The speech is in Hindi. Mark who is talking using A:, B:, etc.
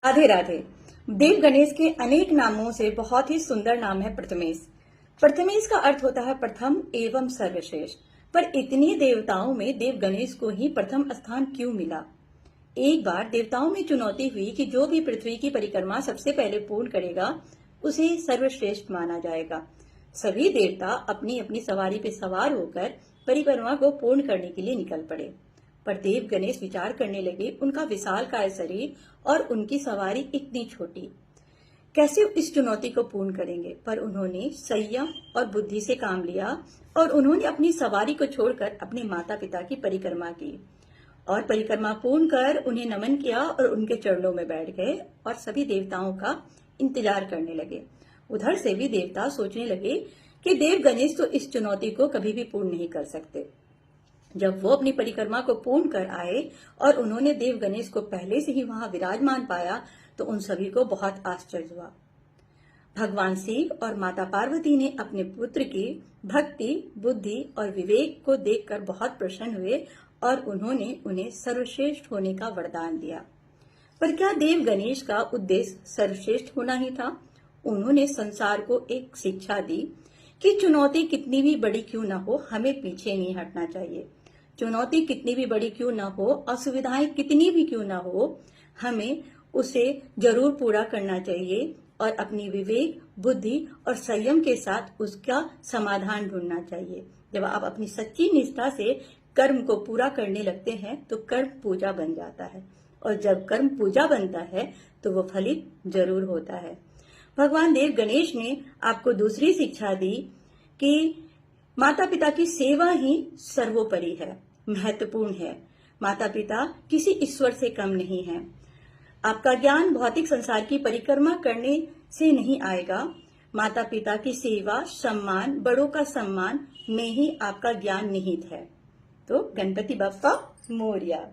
A: राधे राधे। देव गणेश के अनेक नामों से बहुत ही सुंदर नाम है प्रथमेश। प्रथमेश का अर्थ होता है प्रथम एवं सर्वश्रेष्ठ। पर इतने देवताओं में देव गणेश को ही प्रथम स्थान क्यों मिला? एक बार देवताओं में चुनौती हुई कि जो भी पृथ्वी की परिक्रमा सबसे पहले पूर्ण करेगा उसे सर्वश्रेष्ठ माना जाएगा। सभी देवता अपनी अपनी सवारी पे सवार होकर परिक्रमा को पूर्ण करने के लिए निकल पड़े। पर देव गणेश विचार करने लगे, उनका विशालकाय शरीर और उनकी सवारी इतनी छोटी, कैसे इस चुनौती को पूर्ण करेंगे? पर उन्होंने संयम और बुद्धि से काम लिया और उन्होंने अपनी सवारी को छोड़कर अपने माता पिता की परिक्रमा की और परिक्रमा पूर्ण कर उन्हें नमन किया और उनके चरणों में बैठ गए और सभी देवताओं का इंतजार करने लगे। उधर से भी देवता सोचने लगे कि देव गणेश तो इस चुनौती को कभी भी पूर्ण नहीं कर सकते। जब वो अपनी परिक्रमा को पूर्ण कर आए और उन्होंने देव गणेश को पहले से ही वहां विराजमान पाया तो उन सभी को बहुत आश्चर्य हुआ। भगवान शिव और माता पार्वती ने अपने पुत्र की भक्ति, बुद्धि और विवेक को देखकर बहुत प्रसन्न हुए और उन्होंने उन्हें सर्वश्रेष्ठ होने का वरदान दिया। पर क्या देव गणेश का उद्देश्य सर्वश्रेष्ठ होना ही था? उन्होंने संसार को एक शिक्षा दी कि चुनौती कितनी भी बड़ी क्यों न हो, हमें पीछे नहीं हटना चाहिए। चुनौती कितनी भी बड़ी क्यों न हो, असुविधाएं कितनी भी क्यों न हो, हमें उसे जरूर पूरा करना चाहिए और अपनी विवेक, बुद्धि और संयम के साथ उसका समाधान ढूंढना चाहिए। जब आप अपनी सच्ची निष्ठा से कर्म को पूरा करने लगते हैं तो कर्म पूजा बन जाता है और जब कर्म पूजा बनता है तो वो फलित जरूर होता है। भगवान देव गणेश ने आपको दूसरी शिक्षा दी कि माता पिता की सेवा ही सर्वोपरि है, महत्वपूर्ण है। माता पिता किसी ईश्वर से कम नहीं है। आपका ज्ञान भौतिक संसार की परिक्रमा करने से नहीं आएगा। माता पिता की सेवा, सम्मान, बड़ों का सम्मान में ही आपका ज्ञान निहित है। तो गणपति बप्पा मोरया।